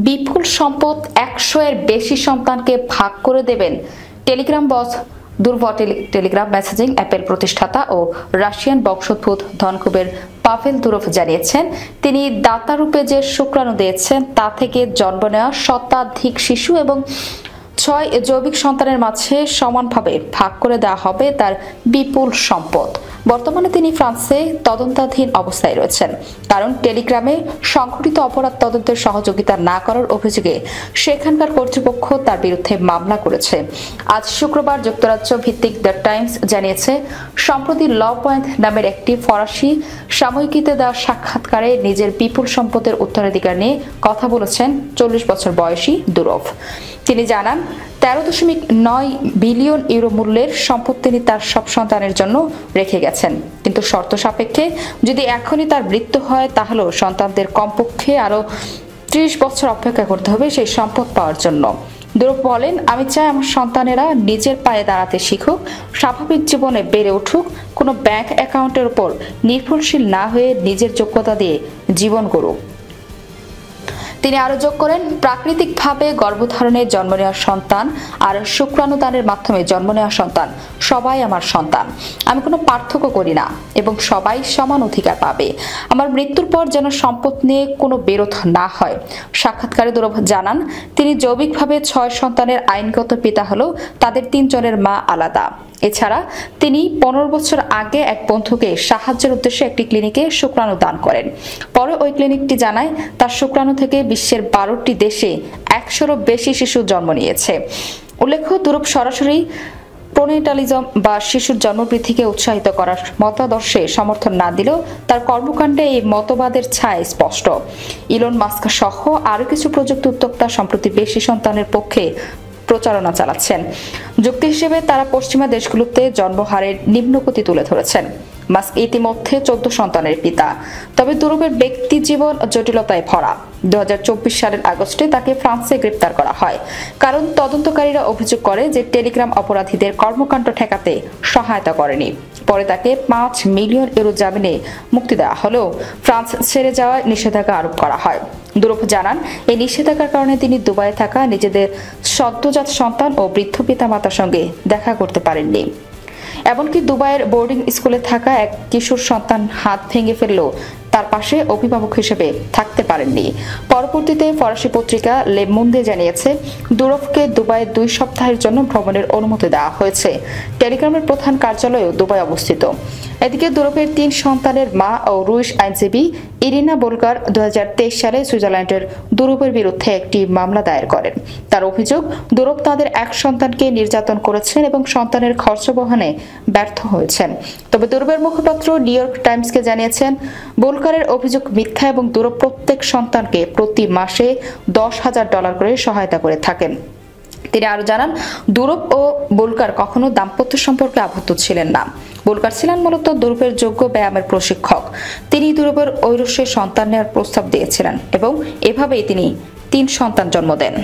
বিপুল সম্পদ 100-এর বেশি সন্তানকে ভাগ করে দেবেন টেলিগ্রাম বস দুর্ভ টেলিগ্রাম মেসেজিং অ্যাপের প্রতিষ্ঠাতা ও রাশিয়ান বংশোদ্ভূত ধনকুবের পাভেল দুরভ জানিয়েছেন, তিনি দাতারূপে যে শুক্রাণু দিয়েছেন তা থেকে জন্ম নেওয়া শতাধিক শিশু এবং 6 জৈবিক সন্তানের মাঝে সমানভাবে ভাগ করে দেওয়া হবে তার বিপুল সম্পদ। বর্তমানে তিনি ফ্রান্সে তদন্তাধীন অবস্থায় রয়েছেন, কারণ টেলিগ্রামে সংঘটিত অপরাধ তদন্তের সহযোগিতা না করার অভিযোগে সেখানকার কর্তৃপক্ষ তার বিরুদ্ধে মামলা করেছে। আজ শুক্রবার যুক্তরাজ্য ভিত্তিক দ্য টাইমস জানিয়েছে, সম্প্রতি ল পয়েন্ট নামের একটি ফরাসি সাময়িকীতে দেওয়া সাক্ষাৎকারে নিজের বিপুল সম্পদের উত্তরাধিকার নিয়ে কথা বলেছেন 40 বছর বয়সী দুরভ। তিনি জানান, 13.9 বিলিয়ন ইউরো মূল্যের সম্পদ তিনি তার সব সন্তানের জন্য রেখে গেছেন, কিন্তু শর্ত সাপেক্ষে যদি এখনই তার মৃত্যু হয় তাহলেও সন্তানদের কমপক্ষে আরও 30 বছর অপেক্ষা করতে হবে সেই সম্পদ পাওয়ার জন্য। দুরভ বলেন, আমি চাই আমার সন্তানেরা নিজের পায়ে দাঁড়াতে শিখুক, স্বাভাবিক জীবনে বেড়ে উঠুক, কোনো ব্যাংক অ্যাকাউন্টের উপর নির্ভরশীল না হয়ে নিজের যোগ্যতা দিয়ে জীবন গড়ুক। তিনি আরো যোগ করেন, প্রাকৃতিকভাবে গর্ভধারণে জন্ম নেওয়া সন্তান আর শুক্রাণুদানের মাধ্যমে জন্ম নেওয়া সন্তান সবাই আমার সন্তান। আমি কোনো পার্থক্য করি না এবং সবাই সমান অধিকার পাবে। আমার মৃত্যুর পর যেন সম্পদ নিয়ে কোনো বিরোধ না হয়। সাক্ষাৎকারে দুরভ জানান, তিনি জৈবিকভাবে 6 সন্তানের আইনগত পিতা হলেও তাদের 3 জনের মা আলাদা। এছাড়া তিনি 15 বছর আগে এক বন্ধুকে সাহায্যের উদ্দেশ্যে একটি ক্লিনিকে শুক্রাণু দান করেন। পরে ওই ক্লিনিকটি জানায়, তার শুক্রাণু থেকে বিশ্বের 12টি দেশে 100-এরও বেশি শিশু জন্ম নিয়েছে। উল্লেখ্য, দুরভ সরাসরি প্রোনেটালিজম বা শিশুর জন্মবৃদ্ধিকে উৎসাহিত করার মতাদর্শে সমর্থন না দিলেও তার কর্মকাণ্ডে এই মতবাদের ছায়া স্পষ্ট। ইলন মাস্ক সহ আরও কিছু প্রযুক্তি উদ্যোক্তা সম্প্রতি বেশি সন্তানের পক্ষে প্রচারণা চালাচ্ছেন। যুক্তি হিসেবে তারা পশ্চিমা দেশগুলোতে জন্মহারের নিম্নগতি তুলে ধরেছেন। মাস্ক ইতিমধ্যে 14 সন্তানের পিতা, তবে দুরভের ব্যক্তি জীবন জটিলতায় ভরা। 2024 সালের আগস্টে তাকে ফ্রান্সে গ্রেপ্তার করা হয়, কারণ তদন্তকারীরা অভিযোগ করে যে টেলিগ্রাম অপরাধীদের কর্মকাণ্ড ঠেকাতে সহায়তা করেনি। পরে তাকে 5 মিলিয়ন ইউরো জামিনে মুক্তি দেওয়া হলেও ফ্রান্স ছেড়ে যাওয়ায় নিষেধাজ্ঞা আরোপ করা হয়। দুরভ জানান, এই নিষেধাজ্ঞার কারণে তিনি দুবাইয়ে থাকা নিজেদের সদ্যজাত সন্তান ও বৃদ্ধ পিতামাতার সঙ্গে দেখা করতে পারেননি। এমনকি দুবাইয়ের বোর্ডিং স্কুলে থাকা এক কিশোর সন্তান হাত ভেঙে ফেললেও তার পাশে অভিভাবক হিসেবে থাকতে পারেননি। পরবর্তীতে ফরাসি পত্রিকা লে মুন্দে জানিয়েছে, দুরভকে দুবাইয়ে 2 সপ্তাহের জন্য ভ্রমণের অনুমতি দেওয়া হয়েছে। টেলিগ্রামের প্রধান কার্যালয়ও দুবাই অবস্থিত। এদিকে দুরভের 3 সন্তানের মা ও রুশ আইনজীবী ইরিনা বোলগার 2023 সালে সুইজারল্যান্ডের দুরভের বিরুদ্ধে একটি মামলা দায়ের করেন। তার অভিযোগ, দুরভ তাদের এক সন্তানকে নির্যাতন করেছেন এবং সন্তানের খরচ বহনে ব্যর্থ হয়েছেন। তবে দুরভের মুখপাত্র নিউ ইয়র্ক টাইমসকে জানিয়েছেন, বোলকারের অভিযোগ মিথ্যা এবং দুরভ প্রত্যেক সন্তানকে প্রতি মাসে $10,000 করে সহায়তা করে থাকেন। তিনি আরো জানান, দুরভ ও বোলকার কখনো দাম্পত্য সম্পর্কে আবদ্ধ ছিলেন না। বোলকার ছিলেন মূলত দুরভের যোগ্য ব্যায়ামের প্রশিক্ষক। তিনি দুরভের ঐরসে সন্তান নেওয়ার প্রস্তাব দিয়েছিলেন এবং এভাবেই তিনি 3 সন্তান জন্ম দেন।